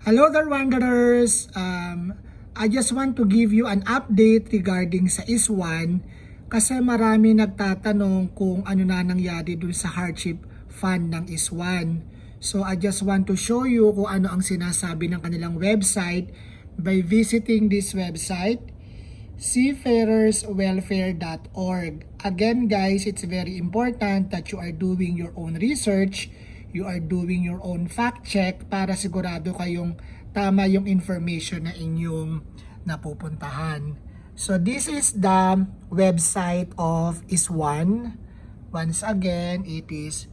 Hello there, Wanderers! I just want to give you an update regarding sa ISWAN kasi marami nagtatanong kung ano na nangyari dun sa hardship fund ng ISWAN. So I just want to show you kung ano ang sinasabi ng kanilang website by visiting this website, seafarerswelfare.org. Again guys, it's very important that you are doing your own research, you are doing your own fact check para sigurado kayong tama yung information na inyong napupuntahan. So this is the website of ISWAN. Once again, it is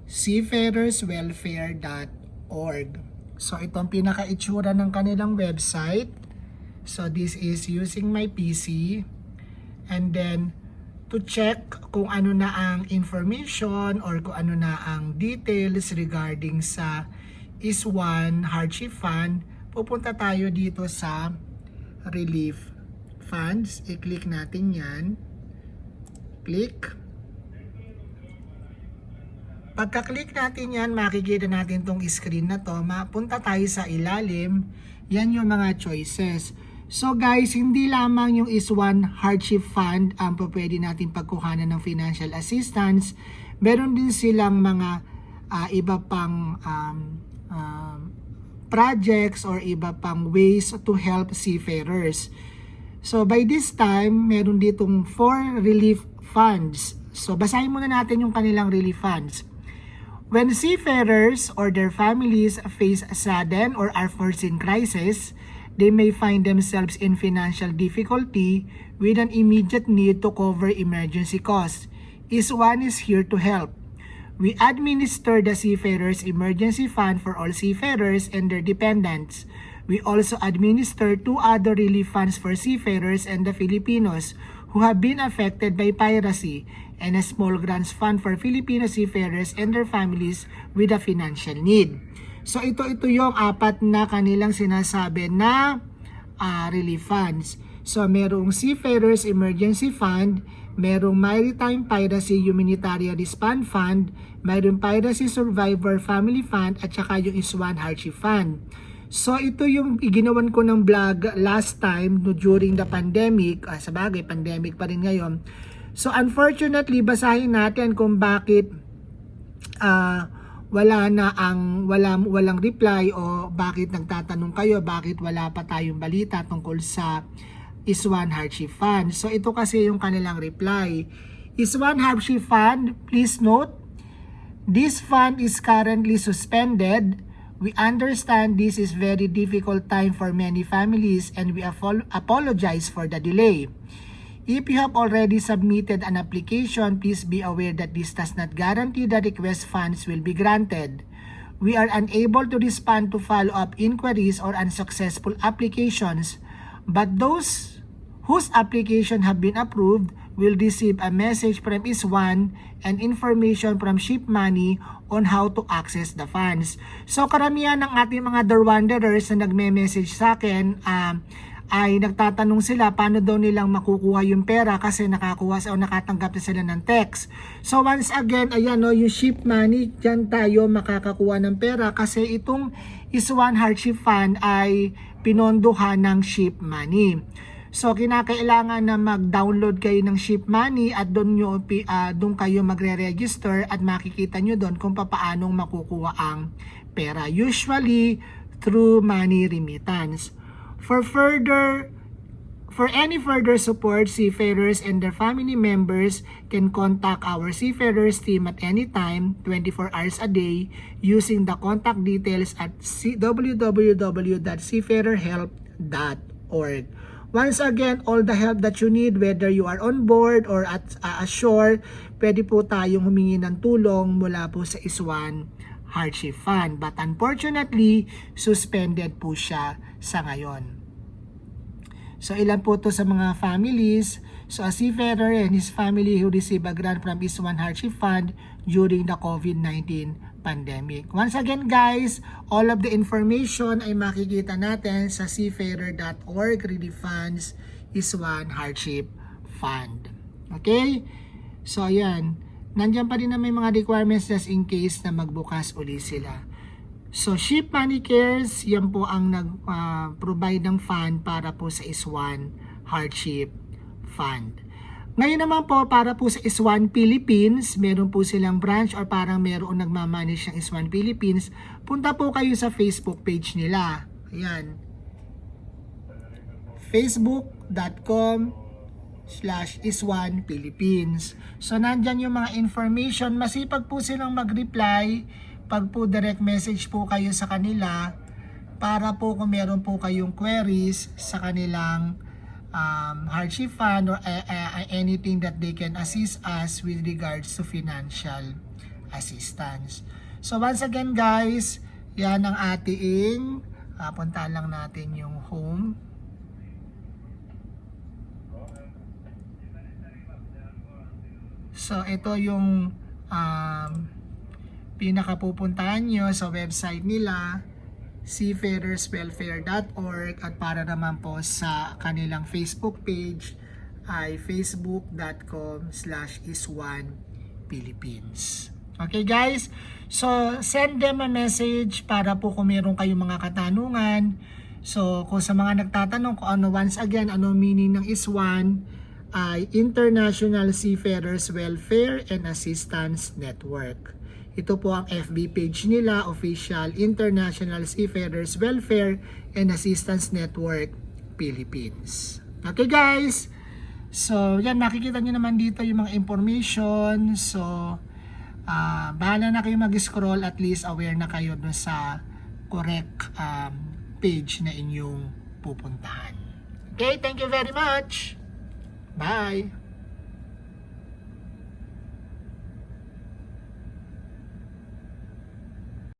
seafarerswelfare.org. So itong pinaka-itsura ng kanilang website. So this is using my PC. And then to check kung ano na ang information or kung ano na ang details regarding sa ISWAN Hardship Fund, pupunta tayo dito sa Relief Funds. I-click natin yan. Click. Pagka-click natin yan, makikita natin tong screen na to. Mapunta tayo sa ilalim. Yan yung mga choices. So guys, hindi lamang yung ISWAN Hardship Fund ang pwede natin pagkuhanan ng financial assistance. Meron din silang mga iba pang projects or iba pang ways to help seafarers. So by this time, meron ditong 4 relief funds. So basahin muna natin yung kanilang relief funds. When seafarers or their families face a sudden or unforeseen crisis, they may find themselves in financial difficulty with an immediate need to cover emergency costs. ISWAN is here to help. We administer the Seafarers Emergency Fund for all seafarers and their dependents. We also administer 2 other relief funds for seafarers and the Filipinos who have been affected by piracy, and a small grants fund for Filipino seafarers and their families with a financial need. So ito yung 4 na kanilang sinasabi na relief funds. So merong Seafarers Emergency Fund, merong Maritime Piracy Humanitarian Response Fund, merong Piracy Survivor Family Fund, at saka yung ISWAN Hardship Fund. So ito yung ginawan ko ng vlog last time during the pandemic. Sabagay, pandemic pa rin ngayon. So unfortunately, basahin natin kung bakit walang reply o bakit nagtatanong kayo, bakit wala pa tayong balita tungkol sa ISWAN Hardship Fund. So ito kasi yung kanilang reply. ISWAN Hardship Fund, please note, this fund is currently suspended. We understand this is very difficult time for many families and we apologize for the delay. If you have already submitted an application, please be aware that this does not guarantee that request funds will be granted. We are unable to respond to follow-up inquiries or unsuccessful applications, but those whose application have been approved will receive a message from ISWAN and information from Ship Money on how to access the funds. So karamihan ng ating mga Wanderers na nagme-message sa akin, ay nagtatanong sila paano daw nilang makukuha yung pera kasi nakakuha o nakatanggap na sila ng text. So once again, ayan o, yung Ship Money, dyan tayo makakakuha ng pera kasi itong ISWAN Hardship Fund ay pinondohan ng Ship Money. So kinakailangan na mag-download kayo ng Ship Money at doon kayo magre-register at makikita nyo doon kung paanong makukuha ang pera. Usually through money remittance. For any further support, seafarers and their family members can contact our seafarers team at any time, 24 hours a day, using the contact details at www.seafarerhelp.org. Once again, all the help that you need, whether you are on board or at ashore, pwede po tayong humingi ng tulong mula po sa ISWAN Hardship Fund. But unfortunately, suspended po siya sa ngayon. So ilan po to sa mga families. So a seafarer and his family who receive a grant from ISWAN Hardship Fund during the COVID-19 pandemic. Once again guys, all of the information ay makikita natin sa seafarer.org, Relief Funds, ISWAN Hardship Fund. Okay? So ayan, nandiyan pa rin na may mga requirements just in case na magbukas uli sila. So, Ship Money Cares, yan po ang nag-provide ng fund para po sa IS1 Hardship Fund. Ngayon naman po, para po sa IS1 Philippines, meron po silang branch or parang meron nagmamanage ng IS1 Philippines. Punta po kayo sa Facebook page nila. Ayan. facebook.com/IS1 Philippines. So, nandyan yung mga information. Masipag po silang mag-reply pag po direct message po kayo sa kanila para po kung meron po kayong queries sa kanilang hardship fund or anything that they can assist us with regards to financial assistance. So once again guys, yan ang ating puntahan lang natin yung home. So ito yung pinakapupuntahan nyo sa website nila, seafarerswelfare.org, at para naman po sa kanilang Facebook page ay facebook.com/IS1 Philippines. Okay guys, so send them a message para po kung meron kayong mga katanungan. So kung sa mga nagtatanong kung ano, once again, ano meaning ng IS1 ay International Seafarers Welfare and Assistance Network. Ito po ang FB page nila, Official International Seafarers Welfare and Assistance Network Philippines. Okay guys, so yan, makikita nyo naman dito yung mga information. So bahala na kayo mag-scroll, at least aware na kayo dun sa correct page na inyong pupuntahan. Okay, thank you very much. Bye!